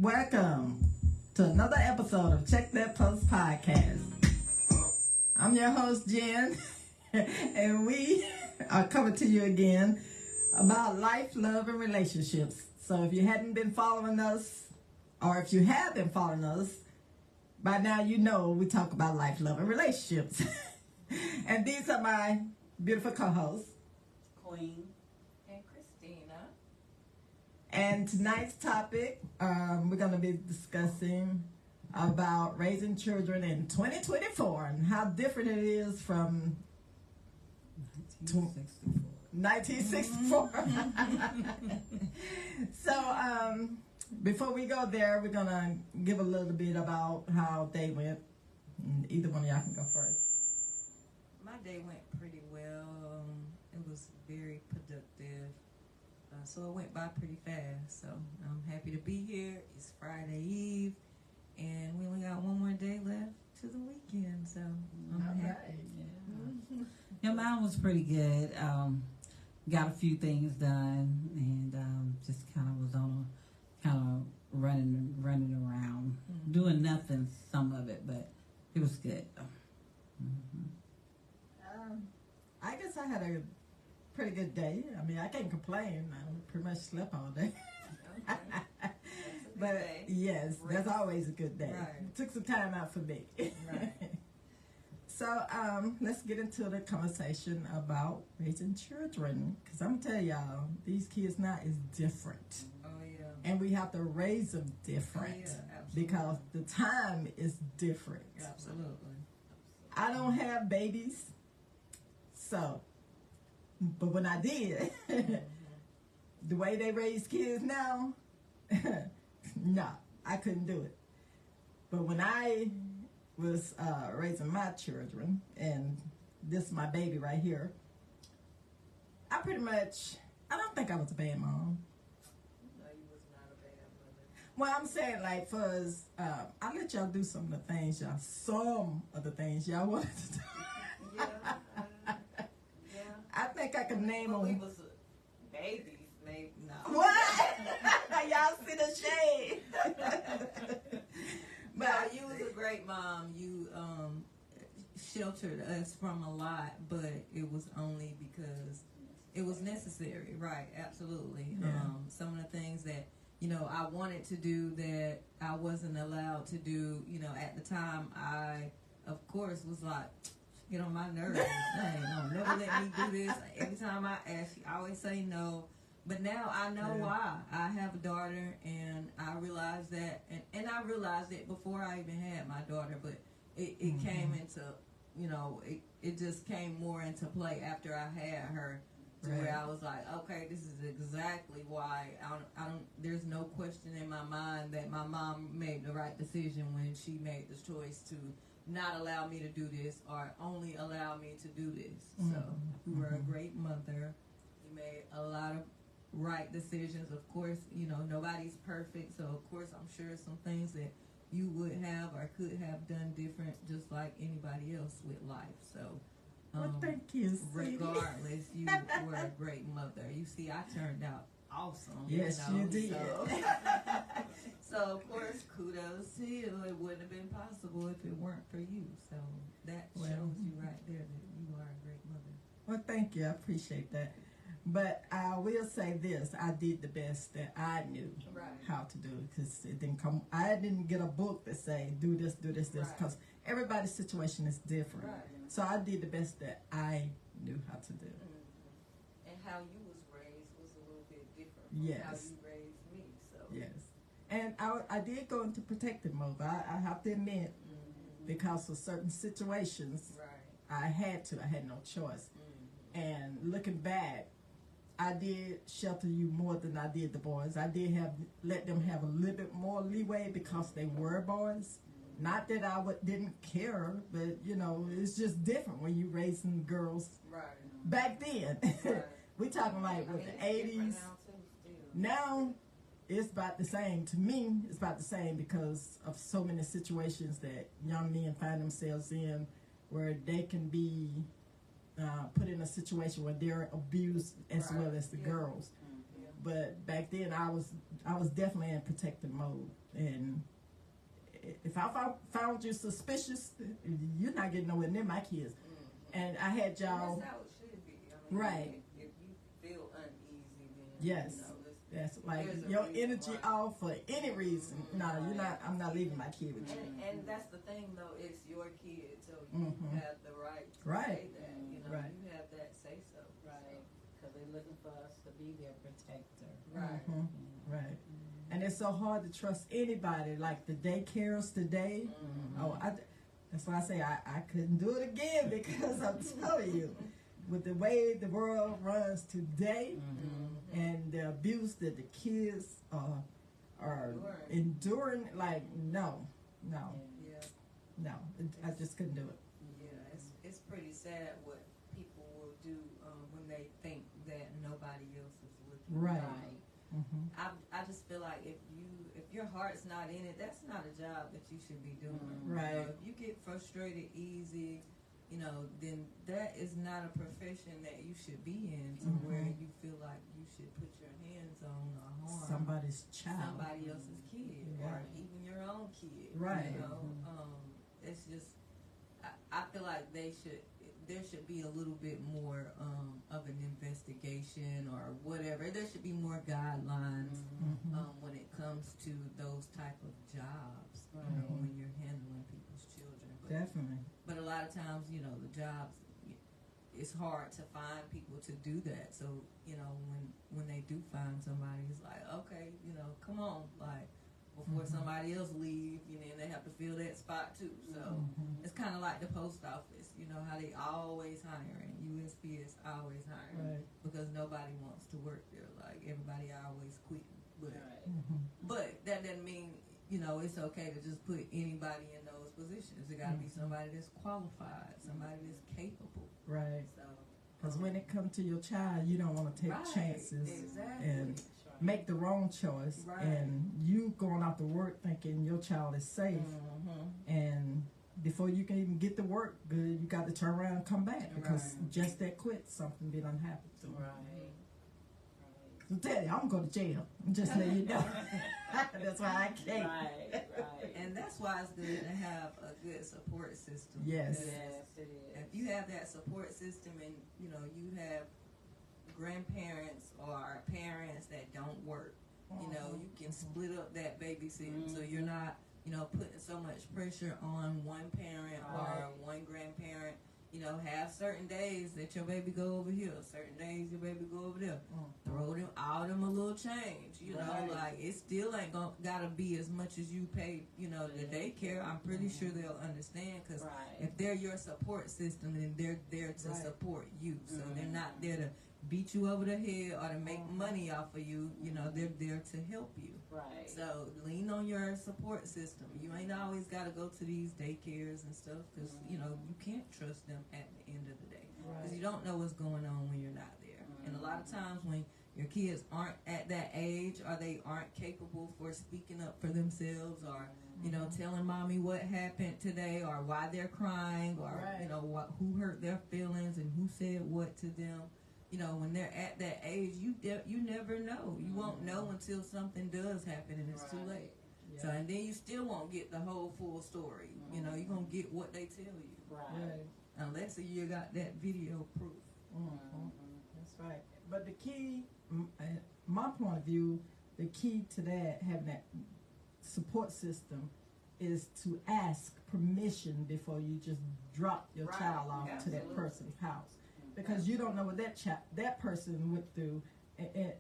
Welcome to another episode of Check That Post Podcast. I'm your host, Jen, and we are coming to you again about life, love, and relationships. So if you hadn't been following us, or if you have been following us, by now you know we talk about life, love, and relationships. And these are my beautiful co-hosts, Queen and Christina. and tonight's topic, we're going to be discussing about raising children in 2024 and how different it is from 1964. So, before we go there, we're going to give a little bit about how they went. Either one of y'all can go first. My day went pretty well. It was very productive. So it went by pretty fast. So I'm happy to be here. It's Friday Eve. And we only got one more day left to the weekend. So I'm happy. Yeah, mine was pretty good. Got a few things done, and just kind of was on a kind of running around, doing nothing. Some of it, but it was good. I guess I had a pretty good day. I mean, I can't complain. I pretty much slept all day. Okay. That's a good day. Yes, that's always a good day. Right. Took some time out for me. Right. So, let's get into the conversation about raising children. Because I'm going to tell y'all, these kids now is different. Oh, yeah. And we have to raise them different. Oh, yeah, absolutely. Because the time is different. Absolutely. I don't have babies. So, but when I did, the way they raise kids now, no, I couldn't do it. But when I was raising my children, and this is my baby right here, I don't think I was a bad mom. No, you was not a bad mother. Well, I'm saying, like, I let y'all do some of the things y'all wanted to do. Yeah. I think I can name When we them. was babies, maybe no. What? Y'all see the shade. No, you was a great mom. You sheltered us from a lot, but it was only because it was necessary. Right, absolutely. Yeah. Some of the things that, I wanted to do that I wasn't allowed to do, at the time, I, of course, was like, get on my nerves. Dang, no, never let me do this. Every time I ask, you always say no. But now I know why. I have a daughter, and I realized that, and I realized it before I even had my daughter, but it came into, it just came more into play after I had her, to where I was like, okay, this is exactly why. I don't. There's no question in my mind that my mom made the right decision when she made the choice to not allow me to do this, or only allow me to do this. So you were a great mother. You made a lot of right decisions. Of course, nobody's perfect, so of course I'm sure some things that you would have or could have done different, just like anybody else with life. So Well, thank you, sweetie. regardless, you were a great mother. You see, I turned out awesome. Yes, you did. So of course, kudos to you. It wouldn't have been possible if it weren't for you. So that shows you right there that you are a great mother. Well, thank you. I appreciate that. But I will say this: I did the best that I knew how to do, because it didn't come. I didn't get a book that say do this, because everybody's situation is different. Right. So I did the best that I knew how to do. And how you was raised was a little bit different from Yes. how you raised me. So Yes, and I did go into protective mode. I have to admit, because of certain situations, right. I had to. I had no choice. And looking back, I did shelter you more than I did the boys. I did let them have a little bit more leeway because they were boys. Not that I didn't care, but it's just different when you raising girls. Right. Back then, Right. we talking like with the it's different 80s. now too, still. Now, it's about the same. To me, it's about the same because of so many situations that young men find themselves in, where they can be put in a situation where they're abused as well as the girls. But back then, I was definitely in protective mode, and if I found you suspicious, you're not getting nowhere near my kids. And I had y'all. And that's how it should be. I mean, Right. If you feel uneasy, then Yes. That's like there's a your reason energy why. off for any reason. No, you're not. I'm not leaving my kid with you. And that's the thing, though. It's your kid, so you have the right to say that. You know, Right. you have that say so. Right. Because they're looking for us to be their protector. Right. Right. And it's so hard to trust anybody. Like the daycares today. That's why I say I couldn't do it again, because I'm telling you, with the way the world runs today, and the abuse that the kids are enduring, like no, Yeah. I just couldn't do it. Yeah. It's pretty sad what people will do when they think that nobody else is looking. Right. I just feel like if your heart's not in it, that's not a job that you should be doing. Right. You know, if you get frustrated easy, you know, then that is not a profession that you should be in, to where you feel like you should put your hands on or harm Somebody's child. somebody else's kid, or even your own kid. Right. You know, it's just I feel like there should be a little bit more of an investigation or whatever. There should be more guidelines when it comes to those type of jobs. You know, when you're handling people's children. Definitely. But a lot of times, you know, the jobs, it's hard to find people to do that. So, you know, when they do find somebody, it's like, okay, you know, come on, like, before somebody else leave, you know, and they have to fill that spot too. So it's kind of like the post office, you know, how they always hiring. USPS always hiring because nobody wants to work there. Like, everybody always quitting. But that doesn't mean, you know, it's okay to just put anybody in those positions. It got to be somebody that's qualified, somebody that's capable. Right. So, Because when it comes to your child, you don't want to take chances and make the wrong choice. And you going out to work thinking your child is safe. And before you can even get to work good, you got to turn around and come back, because just that quick, something be done happen to them. So tell you, I'm going to jail. I'm just letting you know. That's why I can't. Right. and that's why it's good to have a good support system. Yes. Because Yes, it is. if you have that support system, and you know you have grandparents or parents that don't work, you know, you can split up that babysitting, so you're not, you know, putting so much pressure on one parent or one grandparent. You know, have certain days that your baby go over here, certain days your baby go over there. Throw them them a little change. You know, like it still ain't gotta be as much as you pay. You know, the daycare. I'm pretty sure they'll understand, because if they're your support system, then they're there to support you. So they're not there to beat you over the head or to make money off of you. You know, they're there to help you. Right. So lean on your support system. You ain't always got to go to these daycares and stuff, because you know you can't trust them at the end of the day, because you don't know what's going on when you're not there. And a lot of times when your kids aren't at that age, or they aren't capable for speaking up for themselves, or you know, telling mommy what happened today, or why they're crying, or you know who hurt their feelings and who said what to them. You know, when they're at that age, you never know. You won't know until something does happen and it's too late. So, and then you still won't get the whole full story. You know, you're going to get what they tell you. Right. Unless you got that video proof. That's right. But the key, my point of view, the key to that, having that support system, is to ask permission before you just drop your child off to that person's house. Because you don't know what that person went through,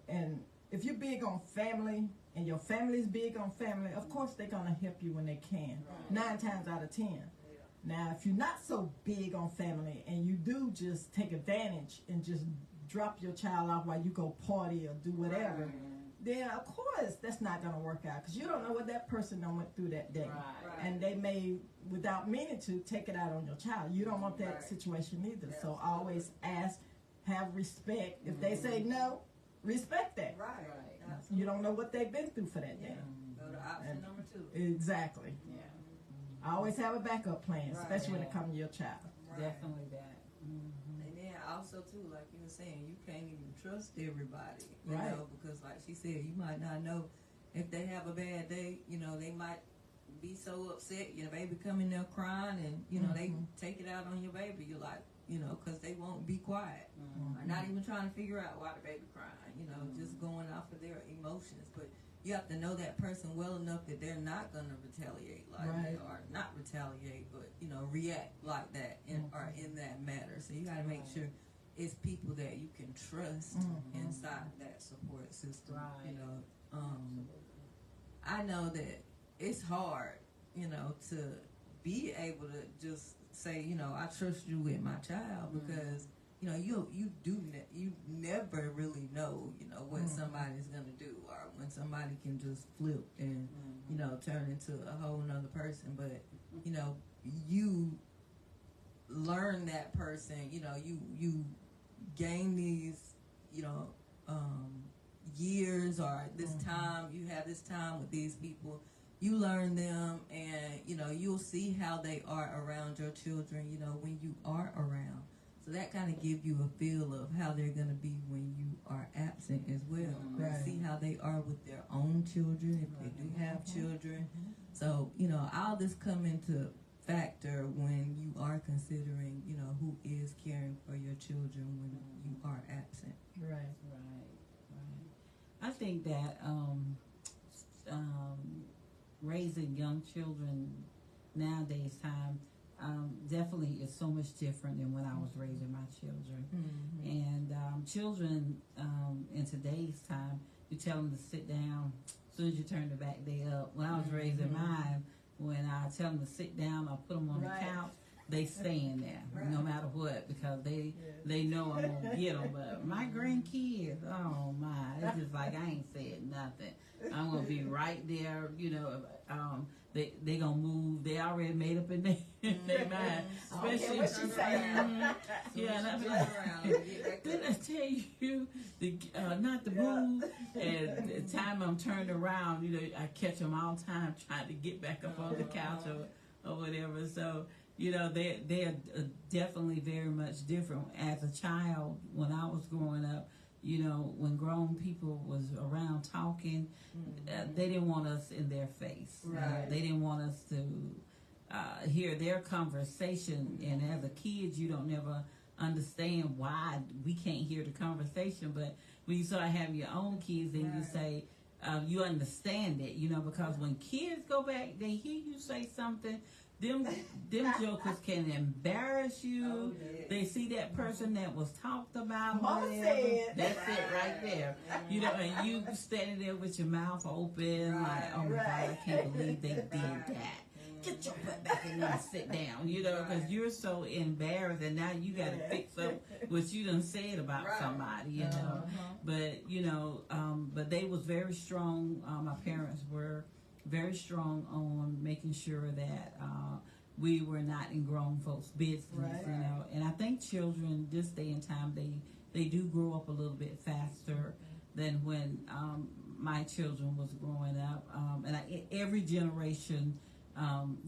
and if you're big on family and your family's big on family, of course they're gonna help you when they can. 9 times out of 10. Now, if you're not so big on family and you do just take advantage and just drop your child off while you go party or do whatever, then of course that's not gonna work out, because you don't know what that person done went through that day, and they may, without meaning to, take it out on your child. You don't want that situation either. So always ask, have respect. If they say no, respect that. You don't know what they've been through for that day. Go to option number 2. Exactly. Always have a backup plan, especially when it comes to your child. Definitely that. And then also too, like you were saying, you can't even trust everybody, you Right. know, because like she said, you might not know if they have a bad day. You know, they might be so upset. Your baby come in there crying, and you know they take it out on your baby. You're like, you know, because they won't be quiet, or not even trying to figure out why the baby crying. You know, just going off of their emotions, but. You have to know that person well enough that they're not going to retaliate like Right. that, or not retaliate, but you know, react like that, or in that matter. So you got to make sure it's people that you can trust inside that support system. Right. You know, I know that it's hard, you know, to be able to just say, you know, I trust you with my child, because you know, you never really know, you know, what somebody's gonna do, or when somebody can just flip and you know, turn into a whole nother person. But you know, you learn that person, you know, you gain these, you know, years, or this time, you have this time with these people, you learn them, and you know, you'll see how they are around your children, you know, when you are around. So that kind of gives you a feel of how they're going to be when you are absent as well. Right. See how they are with their own children, if they do have children. So, you know, all this come into factor when you are considering, you know, who is caring for your children when you are absent. Right. I think that raising young children nowadays time definitely is so much different than when I was raising my children. And children in today's time, you tell them to sit down as soon as you turn the back day up. When I was raising mine, when I tell them to sit down, I put them on the couch, they staying there no matter what, because they know I'm gonna get them. But my grandkids, oh my, it's just like I ain't said nothing. I'm gonna be right there, you know. They gonna move. They already made up in their mind. Especially what she saying. Yeah, and I be like, didn't I tell you not to move? And the time I'm turned around, you know, I catch them all the time trying to get back up on the couch or whatever. So, you know, they're definitely very much different. As a child, when I was growing up, you know, when grown people was around talking, they didn't want us in their face. Right. They didn't want us to hear their conversation. And as a kid, you don't never understand why we can't hear the conversation. But when you start having your own kids, then you say, you understand it, you know, because when kids go back, they hear you say something. Them jokers can embarrass you. Oh, yeah. They see that person that was talked about. Mama whatever. said. That's it right there. You know, and you standing there with your mouth open, like, oh my God, I can't believe they did that. Get your butt back in there and sit down, you know, because you're so embarrassed, and now you got to fix up what you done said about somebody, you know. But, you know, but they was very strong. My parents were very strong on making sure that we were not in grown folks' business, you know. And I think children this day and time, they do grow up a little bit faster than when my children was growing up. And every generation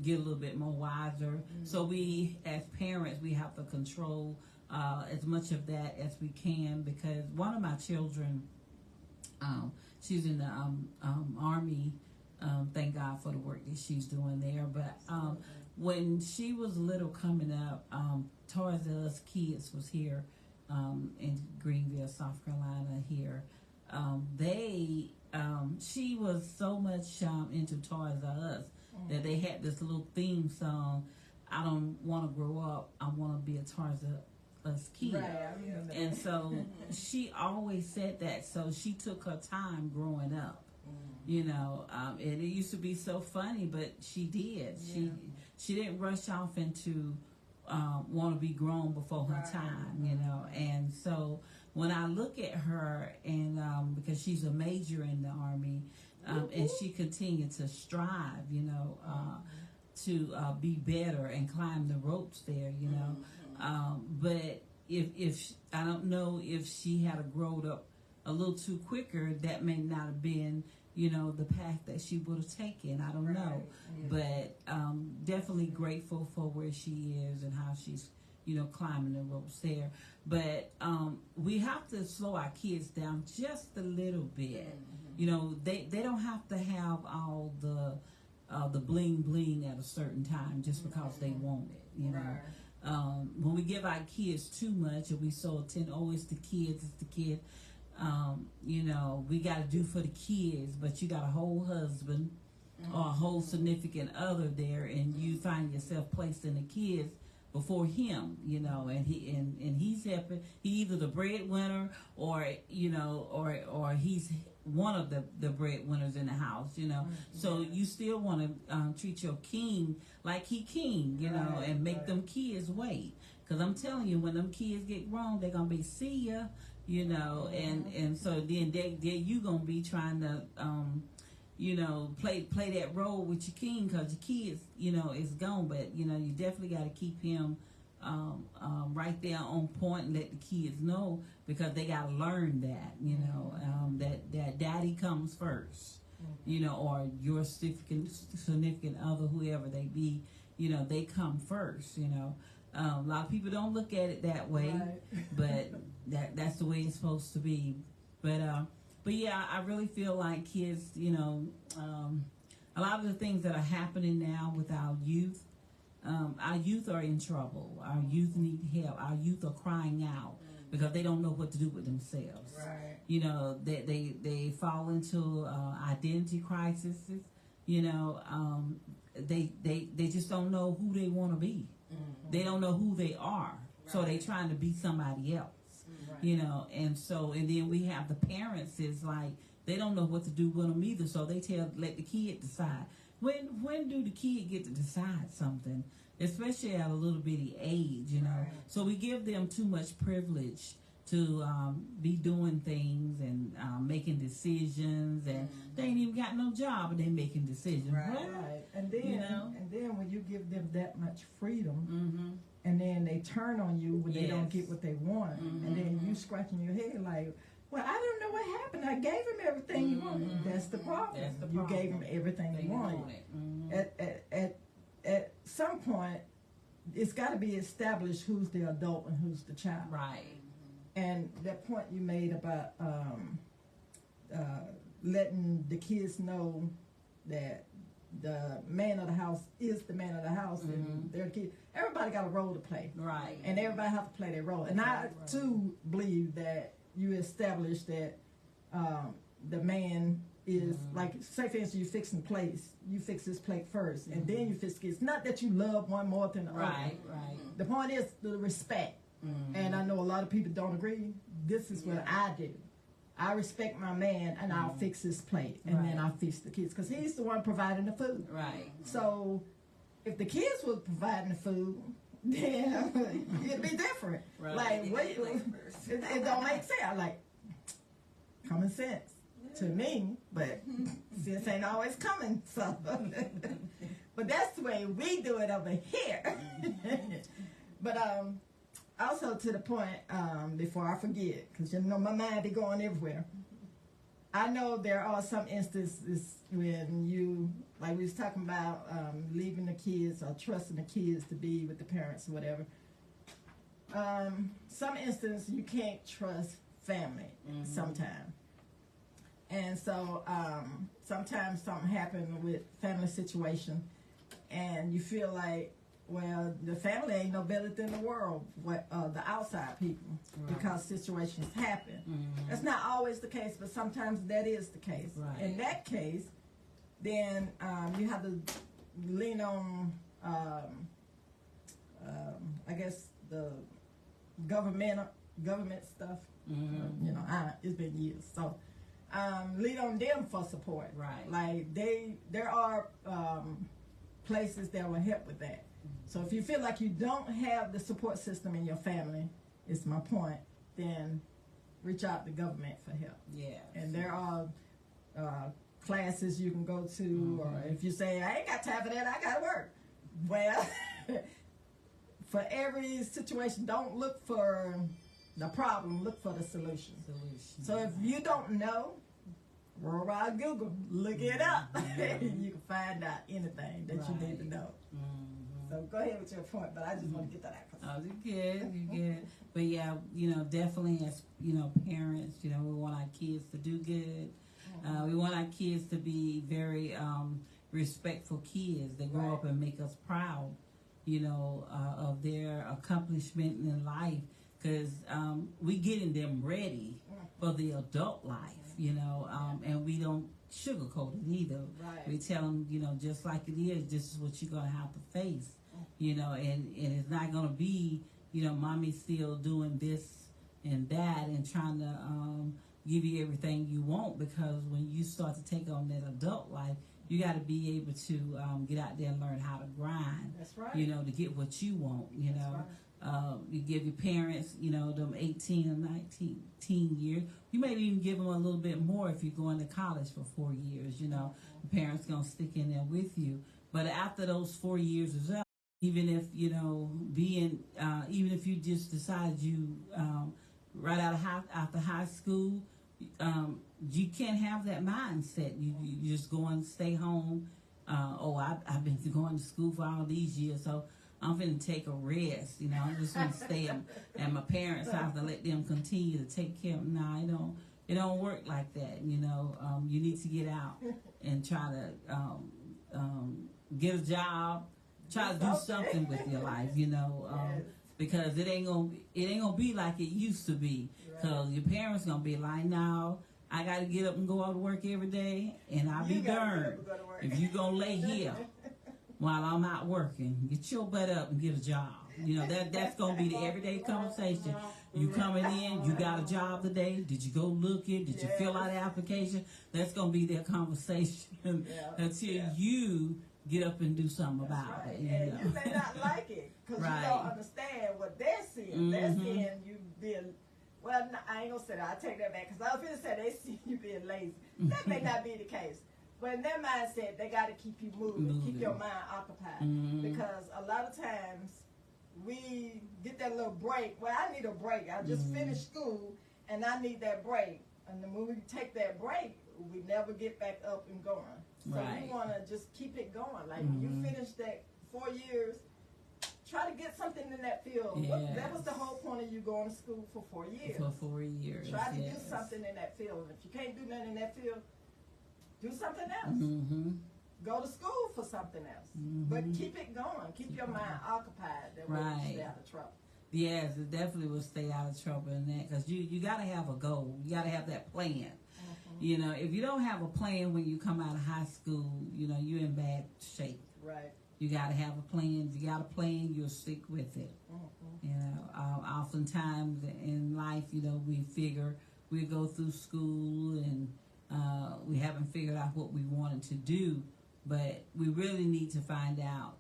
get a little bit more wiser. So we, as parents, we have to control as much of that as we can, because one of my children, she's in the Army. Thank God for the work that she's doing there. But when she was little coming up, Toys R Us Kids was here in Greenville, South Carolina here. She was so much into Toys R Us that they had this little theme song, I don't want to grow up, I want to be a Toys R Us kid. Right, I remember And that. so she always said that, so she took her time growing up. You know, and it used to be so funny, but she did. She didn't rush off into want to be grown before her time, you know. And so when I look at her, and because she's a major in the Army, and she continued to strive, you know, to be better and climb the ropes there, you know. But if I don't know if she had grown up a little too quicker, that may not have been, you know, the path that she would have taken. I don't know. But definitely grateful for where she is and how she's climbing the ropes there. But we have to slow our kids down just a little bit. They don't have to have all the bling bling at a certain time just because they want it. When we give our kids too much, and we so attend, it's the kids, it's the kid. We got to do for the kids, but you got a whole husband or a whole significant other there, and you find yourself placed in the kids before him, and he's helping. He either the breadwinner or he's one of the breadwinners in the house, So you still want to treat your king like he king, and make them kids wait. Because I'm telling you, when them kids get grown, they're gonna be see ya, and so then you gonna be trying to play that role with your king, because your kids, is gone. But you definitely got to keep him right there on point and let the kids know, because they got to learn that, that daddy comes first, or your significant other, whoever they be, they come first. A lot of people don't look at it that way, but that's the way it's supposed to be. But yeah, I really feel like kids, a lot of the things that are happening now with our youth are in trouble. Our youth need help. Our youth are crying out because they don't know what to do with themselves. Right. They fall into identity crises. They just don't know who they want to be. They don't know who they are, so they trying to be somebody else. And then we have the parents is like, they don't know what to do with them either, so they let the kid decide. When do the kid get to decide something, especially at a little bitty age, Right. So we give them too much privilege to be doing things and making decisions, and they ain't even got no job, and they making decisions. Right. And then when you give them that much freedom, and then they turn on you when they don't get what they want, and then you scratching your head like, well, I don't know what happened. I gave him everything he wanted. That's the problem. You gave him everything he wanted. At some point, it's got to be established who's the adult and who's the child. Right. And that point you made about letting the kids know that the man of the house is the man of the house, and their kid. Everybody got a role to play, right? And everybody have to play their role. And I too believe that you establish that the man is like, say for instance, you fixing plates, you fix this plate first, and then you fix kids. Not that you love one more than the other. Right. The point is the respect. And I know a lot of people don't agree. This is what I do. I respect my man, and I'll fix his plate, and then I'll fix the kids, because he's the one providing the food. Right. So if the kids were providing the food, then it'd be different. Right. Like, it don't make sense. Like, common sense to me, but sense ain't always coming. So, but that's the way we do it over here. But also to the point, before I forget, because my mind be going everywhere. I know there are some instances when you, like we was talking about, leaving the kids or trusting the kids to be with the parents or whatever. Some instances you can't trust family sometimes. And so sometimes something happened with family situation, and you feel like, well, the family ain't no better than the world, the outside people, because situations happen. That's not always the case, but sometimes that is the case. Right. In that case, then you have to lean on, I guess, the government stuff. It's been years, so lean on them for support. Right. Like there are places that will help with that. So if you feel like you don't have the support system in your family, is my point, then reach out to government for help. Yeah. And there are classes you can go to, or if you say, I ain't got time for that, I got to work. Well, for every situation, don't look for the problem, look for the solution. So if you don't know, roll around Google, look it up. You can find out anything that you need to know. So go ahead with your point, but I just want to get that out. Oh, you good. But yeah, definitely as, parents, we want our kids to do good. We want our kids to be very respectful kids that grow up and make us proud, of their accomplishment in life, because we getting them ready for the adult life, and we don't sugarcoat it either. Right. We tell them, just like it is, this is what you're going to have to face, and it's not going to be, mommy's still doing this and that and trying to give you everything you want, because when you start to take on that adult life, you got to be able to get out there and learn how to grind. That's right. To get what you want. You give your parents, them 18 or 19 years. You may even give them a little bit more if you're going to college for 4 years. The parents gonna stick in there with you. But after those 4 years is up, even if even if you just decide you right after high school, you can't have that mindset. You just go and stay home. I've been going to school for all these years, so I'm finna take a rest. I'm just gonna stay at my parents' house and let them continue to take care of me. No, it don't work like that. You need to get out and try to get a job, try to do something with your life. Because it ain't gonna be like it used to be. Because your parents gonna be like, no, I gotta get up and go out to work every day, and I'll be darned if you gonna lay here while I'm out working. Get your butt up and get a job. That's gonna be the everyday conversation. You coming in, you got a job today? Did you go looking? Did you fill out the application? That's gonna be their conversation until you get up and do something about it. And you may not like it because you don't understand what they're seeing. They're seeing you being, well, no, I ain't gonna say that. I take that back, because I was gonna say they see you being lazy. That may not be the case. But in their mindset, they got to keep you moving, keep your mind occupied. Because a lot of times we get that little break. Well, I need a break. I just finished school and I need that break. And then when we take that break, we never get back up and going. So we want to just keep it going. Like when you finish that 4 years, try to get something in that field. Yes. That was the whole point of you going to school for 4 years. For 4 years. Try to do something in that field. If you can't do nothing in that field, do something else. Go to school for something else. But keep it going. Keep your mind occupied. That way you stay out of trouble. Yes, it definitely will stay out of trouble in that, because you got to have a goal. You got to have that plan. If you don't have a plan when you come out of high school, you're in bad shape. Right. You got to have a plan. If you got a plan, you'll stick with it. Oftentimes in life, we figure we go through school and we haven't figured out what we wanted to do, but we really need to find out,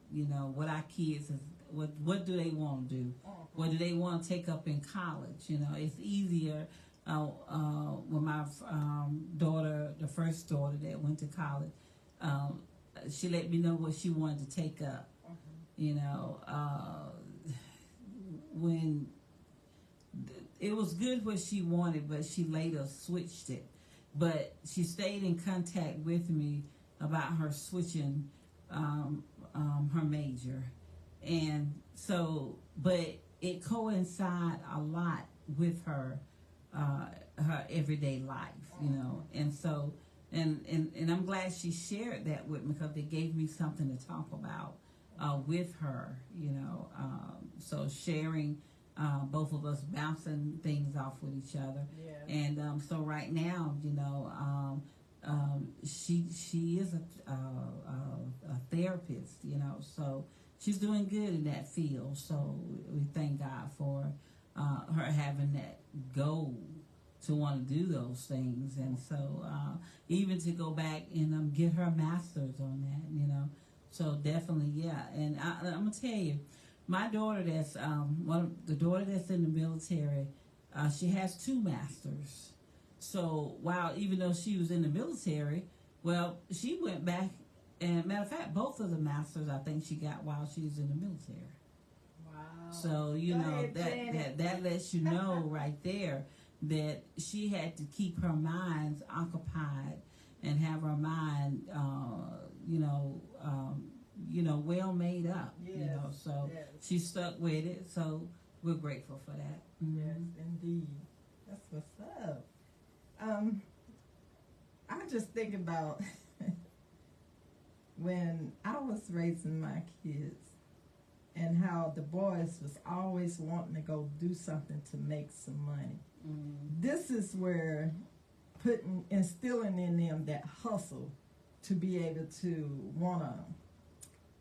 what our kids what do they want to do? What do they want to take up in college? It's easier. When my daughter, the first daughter that went to college, she let me know what she wanted to take up. When it was good what she wanted, but she later switched it. But she stayed in contact with me about her switching her major. And so, but it coincided a lot with her everyday life, And so, and I'm glad she shared that with me, because it gave me something to talk about with her, So sharing, both of us bouncing things off with each other. Yeah. And so right now, she is a therapist, so she's doing good in that field. So we thank God for her having that goal to want to do those things. And so even to go back and get her master's on that, So definitely, yeah. And I'm going to tell you, my daughter the daughter that's in the military, she has 2 masters. So even though she was in the military, well, she went back, and matter of fact, both of the masters I think she got while she was in the military. Wow. So that lets you know right there that she had to keep her mind occupied and have her mind, well made up. Yes, So yes. she stuck with it. So we're grateful for that. Yes, indeed. That's what's up. I just think about when I was raising my kids and how the boys was always wanting to go do something to make some money. This is where instilling in them that hustle to be able to want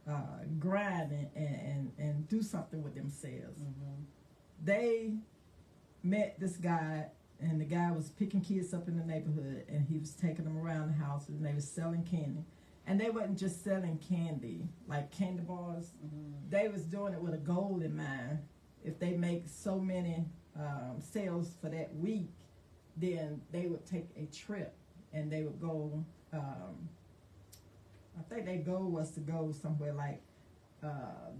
to grind and do something with themselves. They met this guy, and the guy was picking kids up in the neighborhood, and he was taking them around the house, and they was selling candy. And they wasn't just selling candy, like candy bars. They was doing it with a goal in mind. If they make so many sales for that week, then they would take a trip, and they would go, I think their goal was to go somewhere like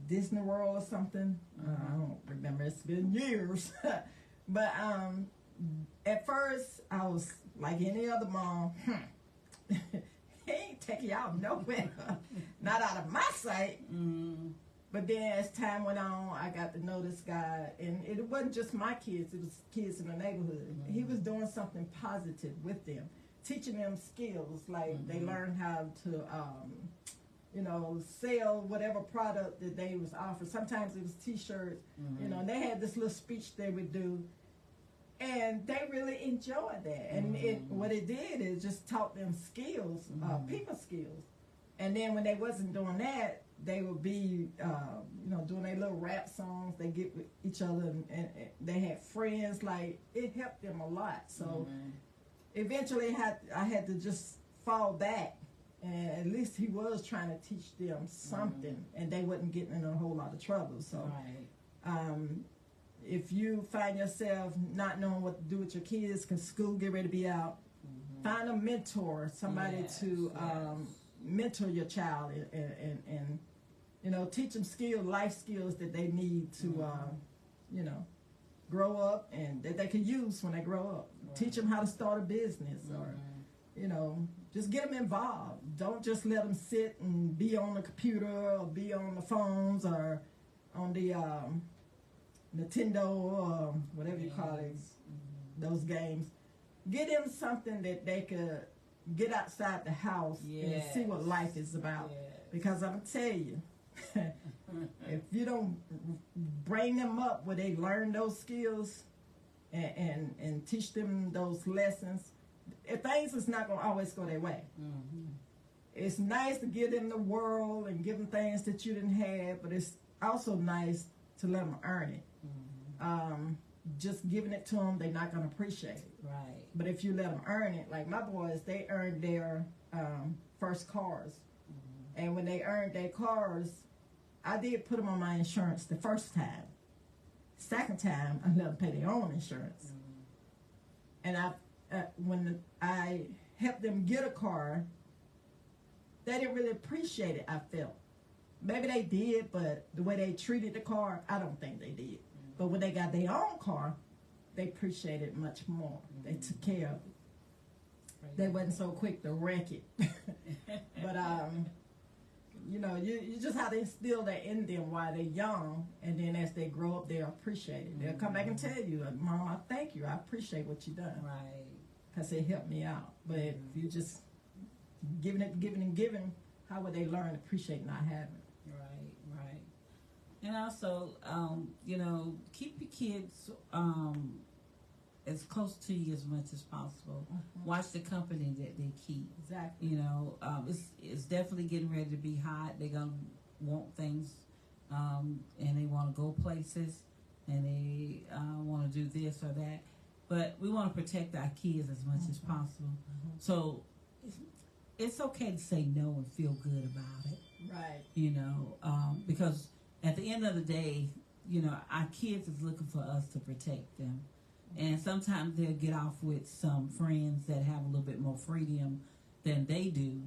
Disney World or something. I don't remember, it's been years. But at first, I was like any other mom, he ain't taking y'all nowhere, not out of my sight. But then as time went on, I got to know this guy, and it wasn't just my kids, it was kids in the neighborhood. He was doing something positive with them, teaching them skills, like they learned how to, sell whatever product that they was offering. Sometimes it was t-shirts, and they had this little speech they would do, and they really enjoyed that. And what it did is just taught them skills, people skills. And then when they wasn't doing that, they would be, doing their little rap songs. They get with each other, and they had friends. Like, it helped them a lot. So eventually I had to just fall back. And at least he was trying to teach them something, and they wasn't getting in a whole lot of trouble. So if you find yourself not knowing what to do with your kids because school get ready to be out, find a mentor, somebody to mentor your child and teach them life skills that they need to grow up and that they can use when they grow up. Teach them how to start a business or just get them involved. Don't just let them sit and be on the computer or be on the phones or on the Nintendo or whatever you call it, those games. Get them something that they could get outside the house and see what life is about. Because I'm going to tell you, if you don't bring them up where they learn those skills and teach them those lessons, things is not going to always go their way. It's nice to give them the world and give them things that you didn't have, but it's also nice to let them earn it. Just giving it to them, they're not going to appreciate it. Right. But if you let them earn it, like my boys, they earned their first cars. And when they earned their cars, I did put them on my insurance the first time. Second time, I let them pay their own insurance. And when I helped them get a car, they didn't really appreciate it, I felt. Maybe they did, but the way they treated the car, I don't think they did. But when they got their own car, they appreciated it much more. They took care of it. They wasn't so quick to wreck it. But, you just have to instill that in them while they're young, and then as they grow up, they'll appreciate it. They'll come back and tell you, like, Mom, I thank you. I appreciate what you done. Right. Because it helped me out. But if you just giving, how would they learn to appreciate not having it? Right. And also, keep your kids as close to you as much as possible. Watch the company that they keep. Exactly. It's definitely getting ready to be hot. They're going to want things, and they want to go places, and they want to do this or that. But we want to protect our kids as much as possible. So it's okay to say no and feel good about it. Right. Because at the end of the day, our kids is looking for us to protect them. And sometimes they'll get off with some friends that have a little bit more freedom than they do.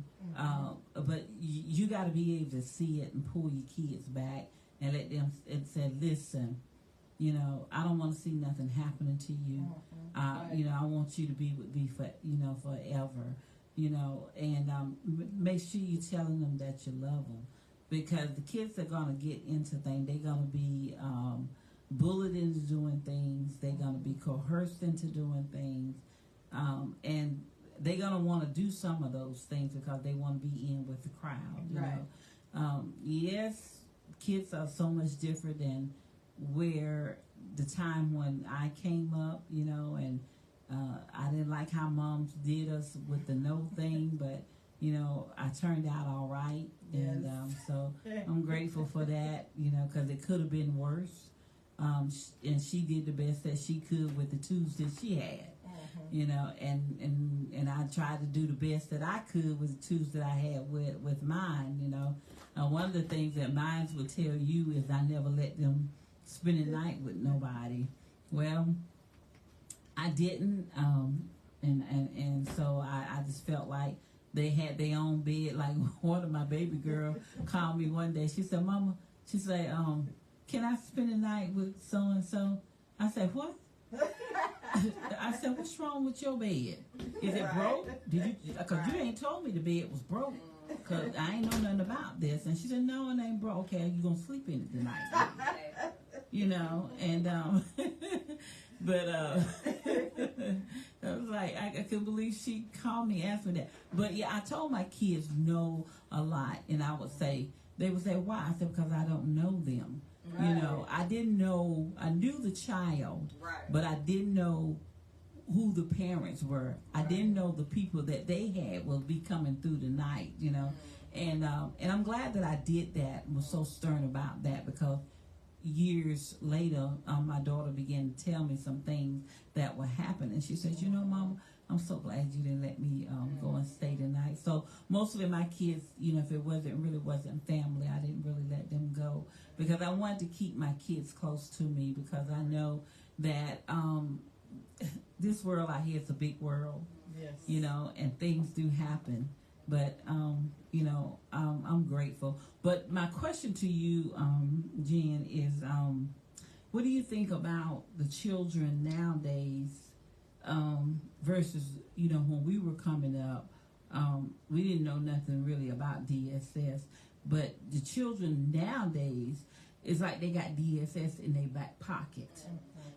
But you got to be able to see it and pull your kids back and let them and say, listen, I don't want to see nothing happening to you. I want you to be with me forever. And make sure you're telling them that you love them. because the kids are gonna get into things. They're gonna be bullied into doing things. They're gonna be coerced into doing things, and they're gonna want to do some of those things because they want to be in with the crowd. You know, yes, kids are so much different than where the time when I came up. You know, and I didn't like how moms did us with the no thing, but you know, I turned out all right, and so I'm grateful for that. You know, because it could have been worse. And she did the best that she could with the tools that she had. You know, and I tried to do the best that I could with the tools that I had with mine. You know, one of the things that mine would tell you is I never let them spend a night with nobody. Well, I didn't, and so I just felt like they had their own bed. Like one of my baby girl called me one day. She said, "Mama," she said, "Can I spend the night with so and so?" I said, "What?" I said, "What's wrong with your bed? Is it broke? Did you? Because you ain't told me the bed was broke. Cause I ain't know nothing about this." And she said, "No, it ain't broke. Okay, you gonna sleep in it tonight?" You know, and but I was like, I couldn't believe she called me, asked me that. But yeah, I told my kids no a lot, and I would say they would say, "Why?" I said, "Because I don't know them." Right. You know, I didn't know. I knew the child, right, but I didn't know who the parents were. I didn't know the people that they had will be coming through the night. You know, and I'm glad that I did that. And was so stern about that because years later, my daughter began to tell me some things that were happening. She said, "You know, Mama, I'm so glad you didn't let me go and stay tonight." So mostly my kids, you know, if it really wasn't family, I didn't really let them go because I wanted to keep my kids close to me because I know that this world out here is a big world. Yes. You know, and things do happen. But, you know, I'm grateful. But my question to you, Jen, is what do you think about the children nowadays versus, you know, when we were coming up, we didn't know nothing really about DSS. But the children nowadays, it's like they got DSS in their back pocket.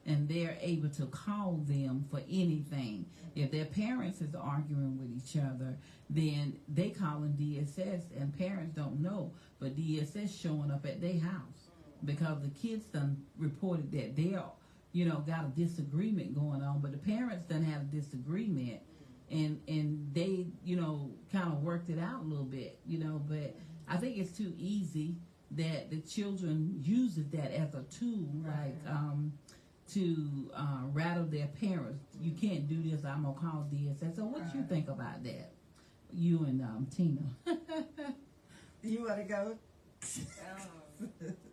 And they're able to call them for anything. If their parents is arguing with each other, then they calling DSS, and parents don't know, but DSS showing up at their house because the kids done reported that they're, you know, got a disagreement going on, but the parents done have a disagreement, and they, you know, kind of worked it out a little bit, you know. But I think it's too easy that the children uses that as a tool, like to rattle their parents. You can't do this, I'm gonna call DSS. So what you think about that, you and Tina? You want to go?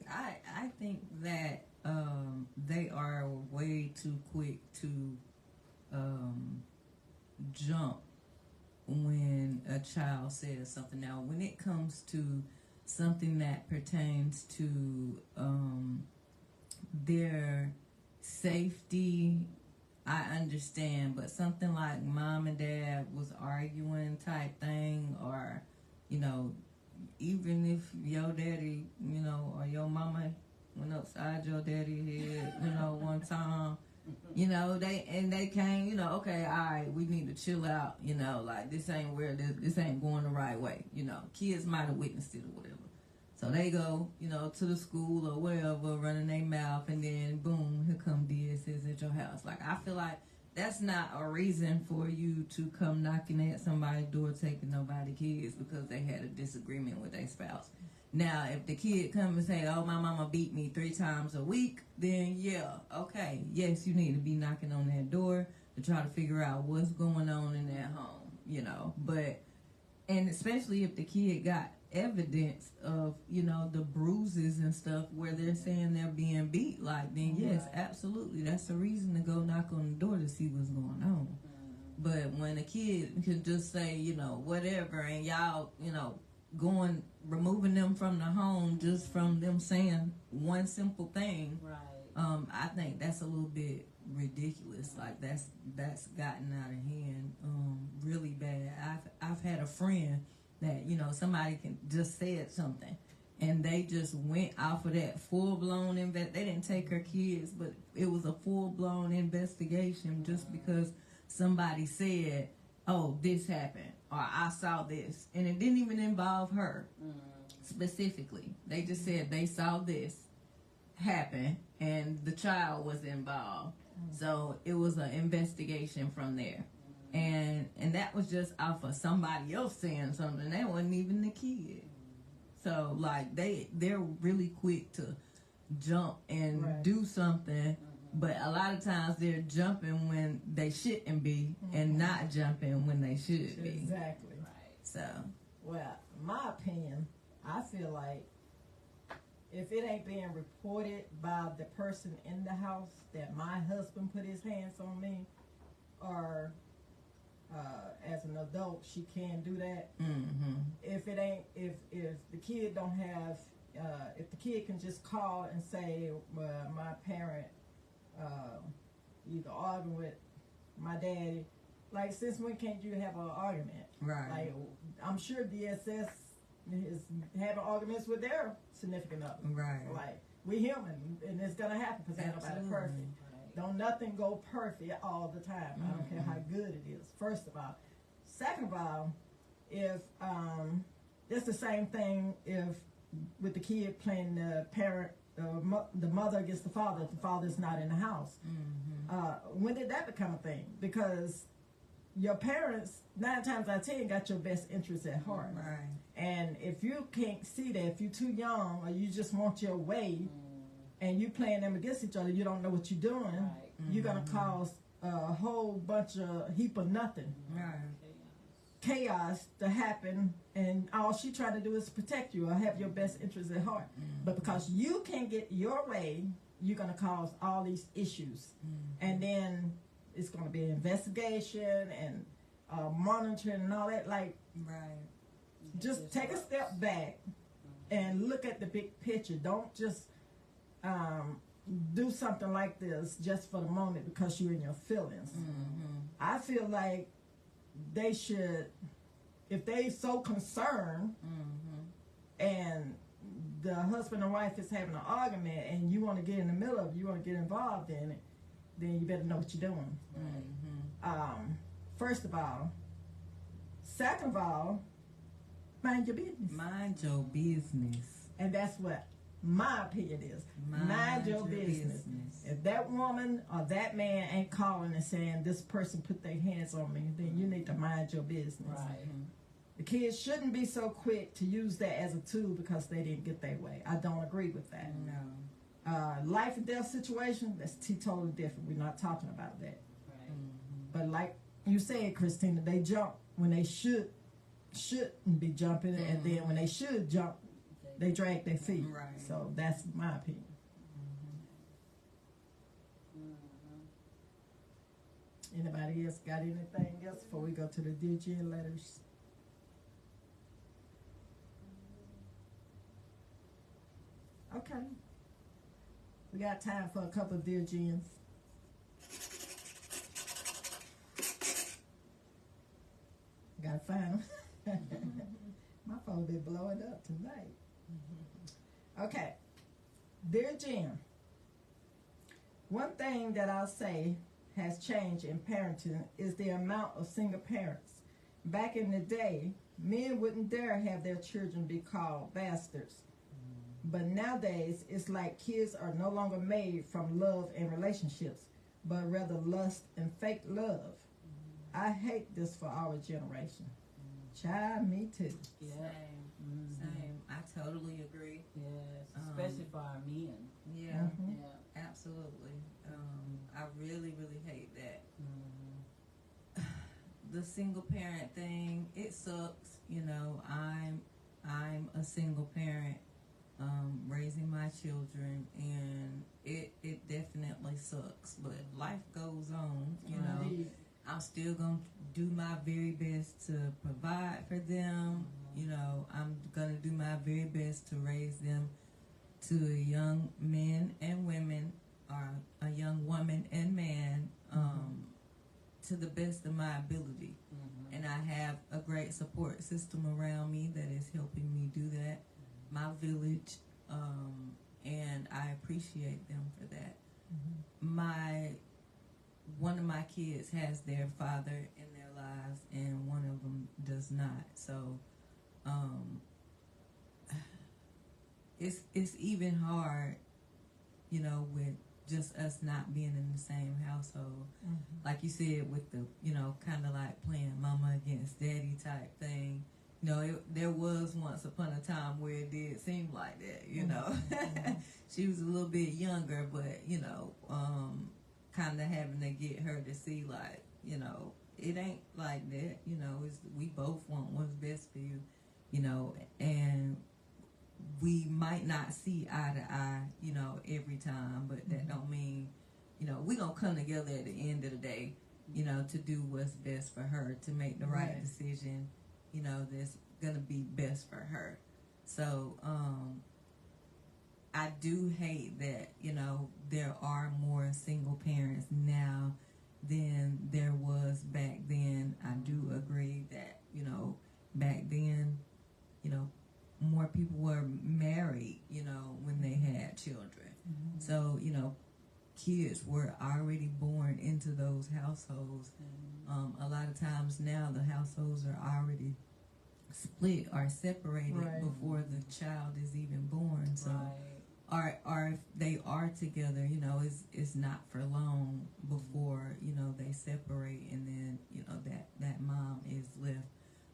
I think that they are way too quick to jump when a child says something. Now, when it comes to something that pertains to their safety, I understand, but something like mom and dad was arguing type thing, or, you know, even if your daddy, you know, or your mama went upside your daddy head, you know, one time, you know, they came, you know, okay, all right, we need to chill out, you know, like this ain't where this ain't going the right way, you know, kids might have witnessed it or whatever. So they go, you know, to the school or wherever, running their mouth, and then boom, here come DSS at your house. Like, I feel like that's not a reason for you to come knocking at somebody's door taking nobody's kids because they had a disagreement with their spouse. Now, if the kid come and say, "Oh, my mama beat me 3 times a week," then yeah, okay, yes, you need to be knocking on that door to try to figure out what's going on in that home, you know. But, and especially if the kid got evidence of, you know, the bruises and stuff where they're saying they're being beat, like, then yes, absolutely, that's a reason to go knock on the door to see what's going on. But when a kid can just say, you know, whatever, and y'all, you know, removing them from the home just from them saying one simple thing, I think that's a little bit ridiculous. Like, that's gotten out of hand really bad. I've had a friend that, you know, somebody can just said something, and they just went off of that full-blown they didn't take her kids, but it was a full-blown investigation just because somebody said, oh, this happened, or I saw this, and it didn't even involve her specifically. They just said they saw this happen and the child was involved. So it was an investigation from there. And that was just off of somebody else saying something. That wasn't even the kid. So like they're really quick to jump and do something, but a lot of times they're jumping when they shouldn't be and not jumping when they should be. Exactly. Right. So, well, my opinion, I feel like if it ain't being reported by the person in the house that my husband put his hands on me, or as an adult, she can do that. If it ain't, if the kid don't have, if the kid can just call and say, my parent either arguing with my daddy, like, since when can't you have an argument? right. Like, I'm sure DSS is having arguments with their significant other. Right. Like, we human, and it's gonna happen because ain't nobody perfect. Right. Don't nothing go perfect all the time. I don't care how good it is. First of all, second of all, if it's the same thing if with the kid playing the parent, the mother against the father's not in the house. When did that become a thing? Because your parents 9 times out of 10 got your best interests at heart. Right. And if you can't see that, if you're too young or you just want your way, and you playing them against each other, you don't know what you're doing, you're gonna cause a whole bunch of heap of nothing, chaos to happen, and all she trying to do is protect you or have your best interests at heart. But because you can't get your way, you're gonna cause all these issues, and then it's gonna be an investigation and monitoring and all that. Like, just take a step back and look at the big picture. Don't just do something like this just for the moment because you're in your feelings. I feel like they should, if they so concerned and the husband and wife is having an argument and you want to get in the middle of it, you want to get involved in it, then you better know what you're doing. First of all. Second of all, mind your business. Mind your business. And that's what my opinion is. Mind your business. If that woman or that man ain't calling and saying this person put their hands on me, then you need to mind your business. Right. The kids shouldn't be so quick to use that as a tool because they didn't get their way. I don't agree with that. No. Life and death situation, that's totally different. We're not talking about that. Right. But like you said, Christina, they jump when they shouldn't be jumping, and then when they should jump, they drag their feet. Right. So that's my opinion. Anybody else got anything else before we go to the DG letters? Okay. We got time for a couple of DGs. Gotta find them. My phone been blowing up tonight. Okay. Dear Jim, one thing that I'll say has changed in parenting is the amount of single parents. Back in the day, men wouldn't dare have their children be called bastards. But nowadays, it's like kids are no longer made from love and relationships, but rather lust and fake love. I hate this for our generation. Child, me too. Yeah. Same. I totally agree. Yes, especially for our men. Yeah. Yeah. Absolutely. I really, really hate that. The single parent thing, it sucks. You know, I'm a single parent, raising my children, and it definitely sucks. But life goes on. You know, I'm still gonna do my very best to provide for them. You know, I'm gonna do my very best to raise them to young men and women, or a young woman and man, to the best of my ability. And I have a great support system around me that is helping me do that. my village, and I appreciate them for that. One of my kids has their father in their lives, and one of them does not. So, it's even hard, with just us not being in the same household. Like you said, with the, kind of like playing mama against daddy type thing. There was once upon a time where it did seem like that, She was a little bit younger, but, kind of having to get her to see, like, it ain't like that, we both want what's best for you, and we might not see eye to eye, every time, but that don't mean, we gonna come together at the end of the day, to do what's best for her, to make the right decision, that's gonna be best for her. So, I do hate that, there are more single parents now than there was back then. I do agree that, back then, more people were married, when they had children. So, kids were already born into those households. A lot of times now the households are already split or separated before the child is even born. So, or if they are together, it's not for long before, they separate, and then, that mom is left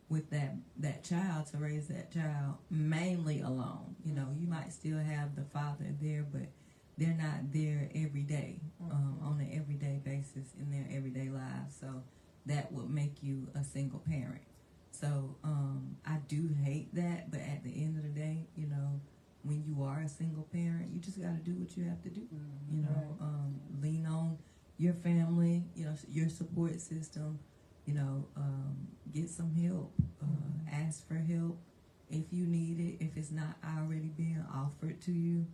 with that child to raise that child mainly alone. You might still have the father there, but they're not there every day, on an everyday basis in their everyday lives. So that would make you a single parent. So I do hate that, but at the end of the day, when you are a single parent, you just got to do what you have to do. Lean on your family, your support system. Get some help. Ask for help if you need it. If it's not already being offered to you,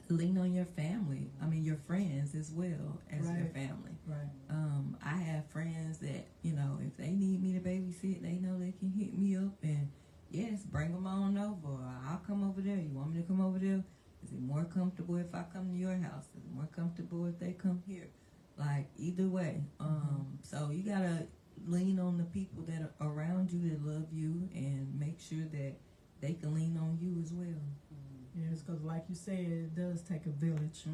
lean on your family. I mean, your friends as well as your family. I have friends that, if they need me to babysit, they know they can hit me up and, yes, bring them on over. Or I'll come over there. You want me to come over there? Is it more comfortable if I come to your house? Is it more comfortable if they come here? Like, either way. So you got to lean on the people that are around you that love you, and make sure that they can lean on you as well. Yes, because like you said, it does take a village.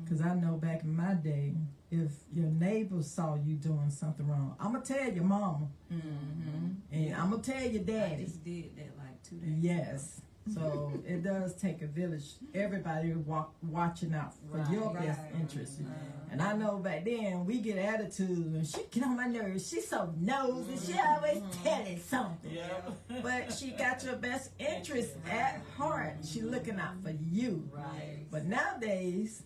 Because I know back in my day, if your neighbors saw you doing something wrong, I'm going to tell your mama. And I'm going to tell your daddy. I just did that like 2 days Yes. So it does take a village. Everybody watching out for your best interest. And I know back then we get attitude, and she get on my nerves. She's so nosy. She always telling something. But she got your best interest at heart. She looking out for you. But nowadays,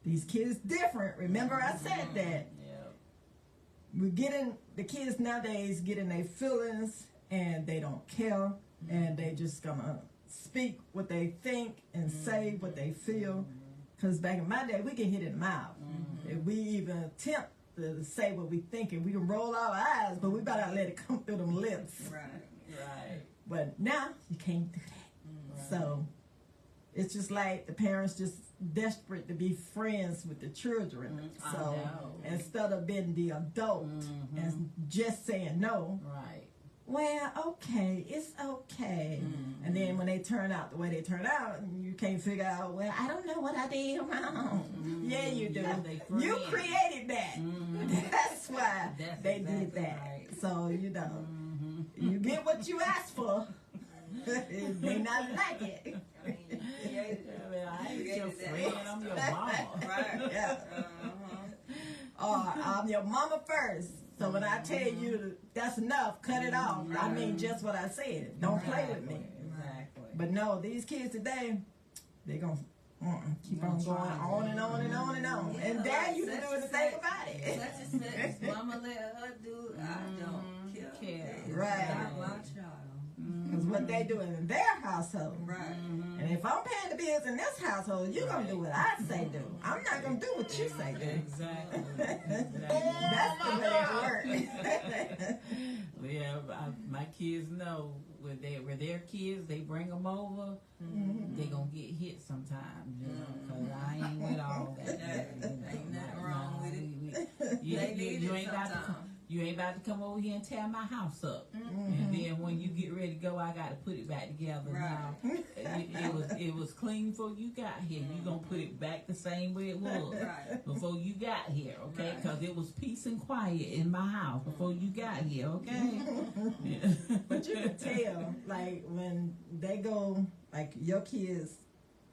these kids different. Remember I said that. We're getting, the kids nowadays getting their feelings, and they don't care, and they just gonna speak what they think and say what they feel. Because back in my day, we get hit in the mouth. If we even attempt to say what we thinking, we can roll our eyes, but we better let it come through them lips. But now, you can't do that. So, it's just like the parents just desperate to be friends with the children. So, instead of being the adult and just saying no, well, okay, it's okay. And then when they turn out the way they turn out, you can't figure out, well, I don't know what I did wrong. Yeah, you do. You created that. That's why they did that. So, you get what you asked for. They may not like it. I ain't your friend, I'm your mama. I'm your mama first. So when I tell you that's enough, cut it off. I mean just what I said. Don't play with me. But no, these kids today, they gonna keep on going on and on and on and on. And dad, you can do anything about it. Such and such, mama let her do. I don't care. Right. Not my child. Because what they do in their household. And if I'm paying the bills in this household, you're going to do what I say do. I'm not going to do what you say do. Exactly. That's the way it works. Yeah, my kids know when their kids, they bring them over, they gonna get hit sometimes, you know, because I ain't with all that. Ain't nothing wrong with it. You They need you it ain't about to sometimes. you ain't about to come over here and tear my house up. And then when you get ready to go, I got to put it back together. Right. Now it was clean before you got here. You gonna put it back the same way it was Right. before you got here, okay? Right. Because it was peace and quiet in my house before you got here, okay? But you can tell, like, when they go, like, your kids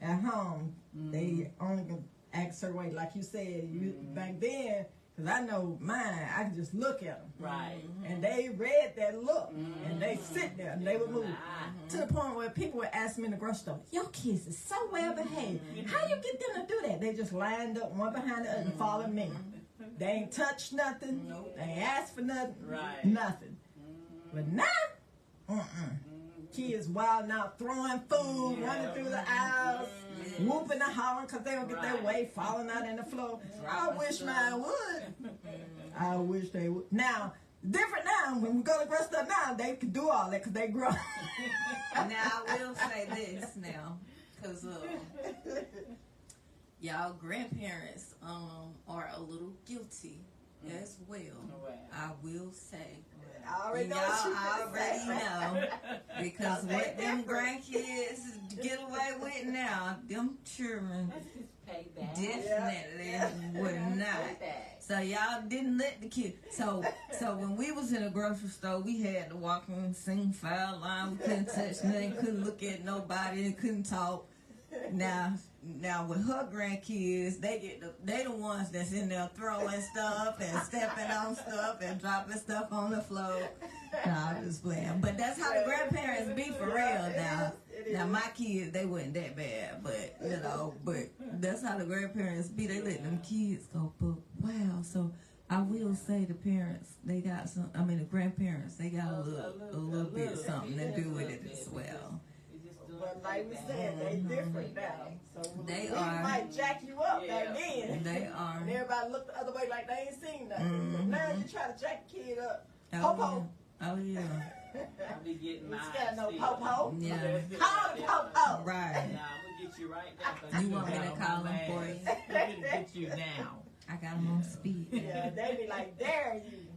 at home, they only can act a certain way. Like you said, back then, because I know mine, I can just look at them. Right. And they read that look, and they sit there, and they would move. To the point where people would ask me in the grocery store, your kids is so well behaved. How you get them to do that? They just lined up one behind the other and followed me. They ain't touched nothing. Nope. They ain't asked for nothing. Right. Nothing. But now, kids wilding out, throwing food, running through the aisles, whooping and hollering because they don't get their way, falling out in the floor. I wish mine would. I wish they would. Now, different now. When we go to grocery store now, they can do all that because they grow. Now I will say this now, because y'all grandparents are a little guilty as well. I will say. I already know Y'all what you already say. know, because They what them different. grandkids get away with now, them children definitely would not. So y'all didn't let the kids. So when we was in a grocery store, we had to walk in single file line. We couldn't touch nothing, couldn't look at nobody, and couldn't talk. Now with her grandkids, they the ones that's in there throwing stuff and stepping on stuff and dropping stuff on the floor. Nah, I'm just playing. But that's how the grandparents be for real now. Now my kids, they wasn't that bad, but you know, but that's how the grandparents be. They let them kids go. But wow, so I will say the parents, they got some. I mean the grandparents, they got a little bit something to do with it as well. But like we said, they different now. So They we are. might jack you up back then. They are. And everybody look the other way like they ain't seen nothing. But now you try to jack a kid up. Oh, Po-po. Oh yeah. I be getting You mine. got no still. po-po. Yeah. Call the po-po. Right. Nah, we'll get you right now. 'cause You want me got to on call my them for ass. you? We're gonna get you now. I got them on speed. Yeah, they be like, dare you.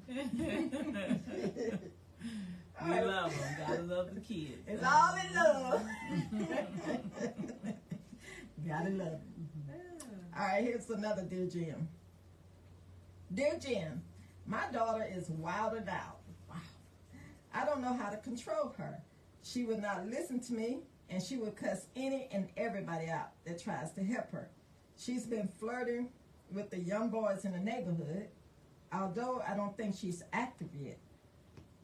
We love them. Gotta love the kids. It's all in love. Gotta love it. All right, here's another Dear Jim. Dear Jim, my daughter is wilded out. Wow. I don't know how to control her. She would not listen to me, and she would cuss any and everybody out that tries to help her. She's been flirting with the young boys in the neighborhood, although I don't think she's active yet.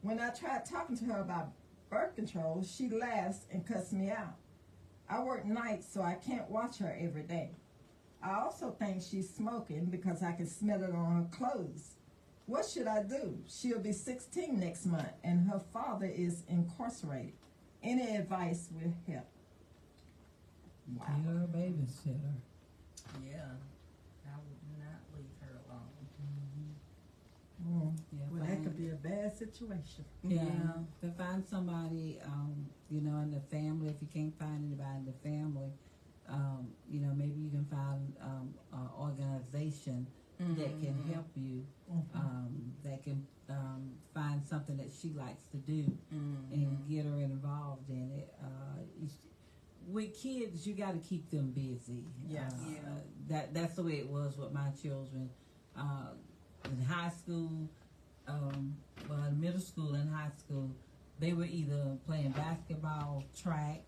When I tried talking to her about birth control, she laughs and cusses me out. I work nights, so I can't watch her every day. I also think she's smoking because I can smell it on her clothes. What should I do? She'll be 16 next month, and her father is incarcerated. Any advice will help. Wow. You're a babysitter. Yeah. I would not leave her alone. Yeah, Well, that could be a bad situation. Yeah, to find somebody, you know, in the family. If you can't find anybody in the family, you know, maybe you can find an organization that can help you, that can find something that she likes to do and get her involved in it. With kids, you got to keep them busy. Yes. That's the way it was with my children. In high school, well, in middle school and high school, they were either playing basketball, track,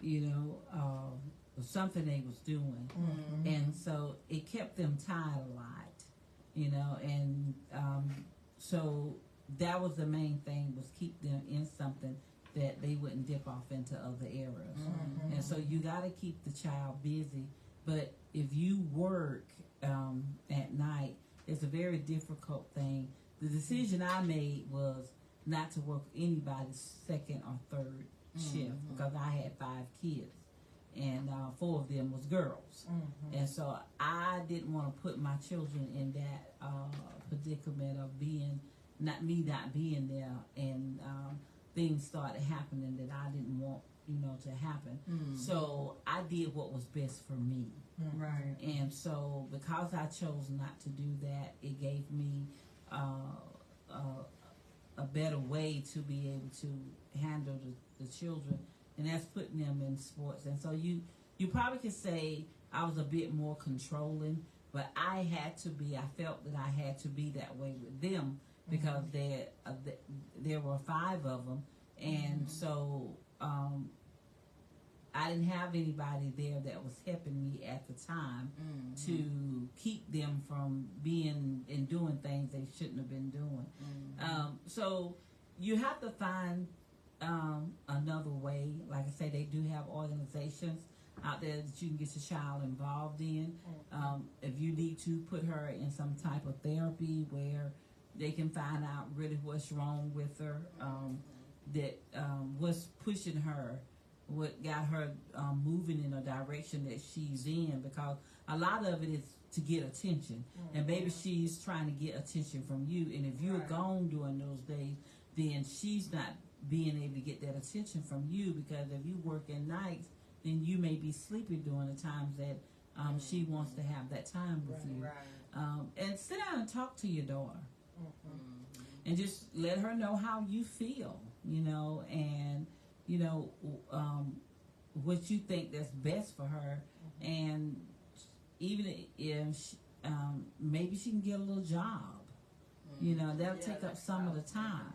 you know, or something they was doing. And so it kept them tired a lot, you know, and so that was the main thing, was keep them in something that they wouldn't dip off into other areas. And so you got to keep the child busy. But if you work at night, it's a very difficult thing. The decision I made was not to work anybody's second or third shift because I had 5 kids, and 4 of them was girls. And so I didn't want to put my children in that predicament of being not me not being there, and things started happening that I didn't want, to happen. So I did what was best for me. Right. And so because I chose not to do that, it gave me a better way to be able to handle the children, and that's putting them in sports. And so you probably could say I was a bit more controlling, but I felt that I had to be that way with them because there were 5 of them, and so I didn't have anybody there that was helping me at the time to keep them from being and doing things they shouldn't have been doing. So you have to find another way. Like I say, they do have organizations out there that you can get your child involved in. If you need to put her in some type of therapy where they can find out really what's wrong with her, what's pushing her, what got her moving in a direction that she's in, because a lot of it is to get attention, and maybe she's trying to get attention from you, and if you're gone during those days, then she's not being able to get that attention from you, because if you work at nights, then you may be sleeping during the times that she wants to have that time with you. And sit down and talk to your daughter, and just let her know how you feel, and what you think that's best for her, and even if maybe she can get a little job, that'll take up some of the time,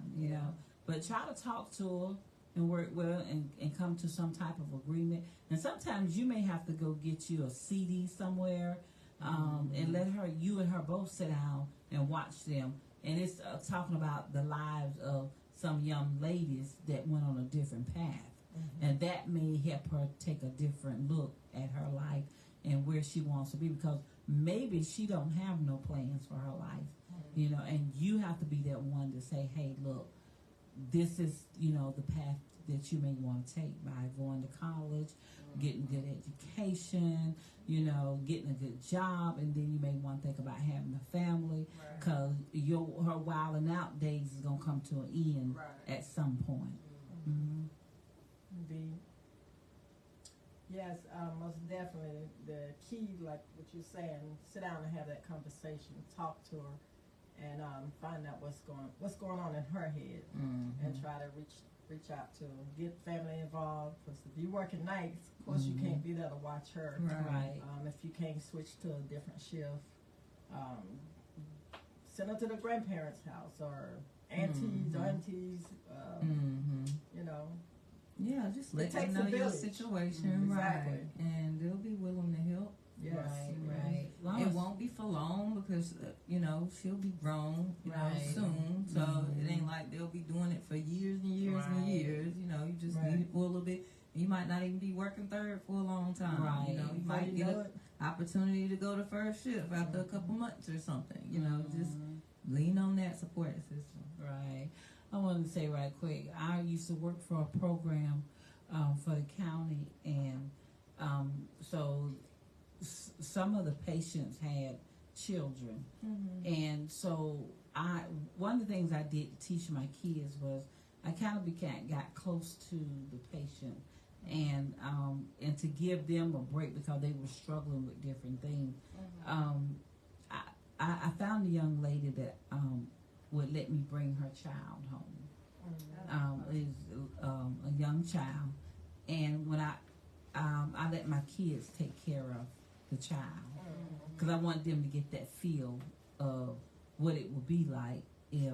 but try to talk to her and work with her and come to some type of agreement. And sometimes you may have to go get you a CD somewhere, and let you and her both sit down and watch them, and it's talking about the lives of some young ladies that went on a different path, and that may help her take a different look at her life and where she wants to be, because maybe she don't have no plans for her life, and you have to be that one to say, hey, look, this is, the path that you may want to take by going to college, getting good education, getting a good job, and then you may want to think about having a family, because her wilding out days is going to come to an end at some point. Indeed. Yes, most definitely. The key, like what you're saying, sit down and have that conversation, talk to her, and find out what's going on in her head, and try to reach out to her, get family involved. Because if you work at nights, of course you can't be there to watch her. If you can't switch to a different shift, send her to the grandparents' house or aunties, Yeah, just let them know your situation, and they'll be willing to help. Yes. Right. It won't be for long, because she'll be grown, soon. So it ain't like they'll be doing it for years and years and years. You just need it for a little bit. You might not even be working third for a long time. You might get an opportunity to go to first shift after a couple months or something. Just lean on that support system. Right. I wanted to say right quick, I used to work for a program for the county, and so some of the patients had children, and so one of the things I did to teach my kids was I kind of got close to the patient, and to give them a break because they were struggling with different things. I found a young lady that would let me bring her child home. Is a young child, and when I let my kids take care of the child, because I want them to get that feel of what it would be like if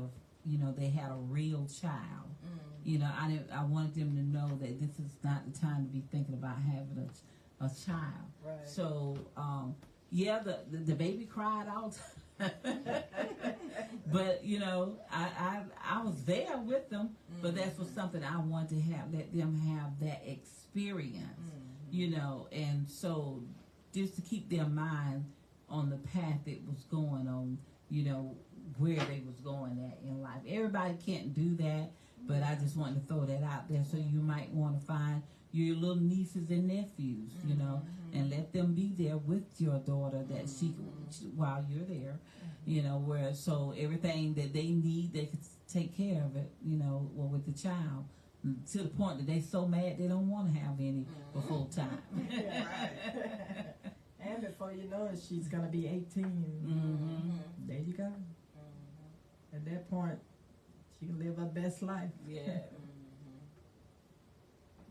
they had a real child. I wanted them to know that this is not the time to be thinking about having a child. So the baby cried all the time. But I was there with them, but that's was something I wanted to let them have that experience, and so just to keep their mind on the path it was going on, where they was going at in life. Everybody can't do that, but I just wanted to throw that out there. So you might want to find your little nieces and nephews, you know, and let them be there with your daughter that while you're there, you know, where so everything that they need, they can take care of it, you know, well, with the child, to the point that they so mad they don't want to have any for full time. Yeah, right. And before you know it, she's gonna be 18. There you go. At that point, she can live her best life. Yeah.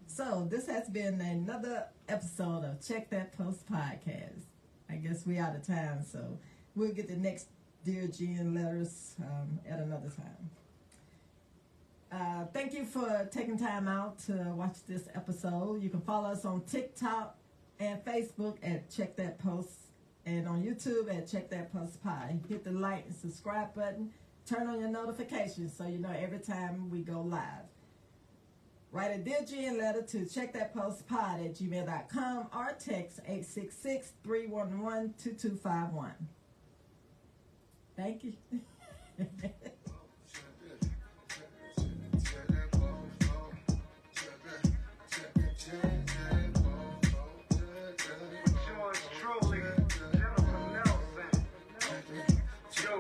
So this has been another episode of Check That Post podcast. I guess we out of time, so we'll get the next Dear Jen letters at another time. Thank you for taking time out to watch this episode. You can follow us on TikTok and Facebook at Check That Post, and on YouTube at Check That Post Pie. Hit the like and subscribe button. Turn on your notifications so you know every time we go live. Write a Dear Jen letter to checkthatpostpod@gmail.com or text 866-311-2251. Thank you. Yours truly, Jennifer Nelson. Joe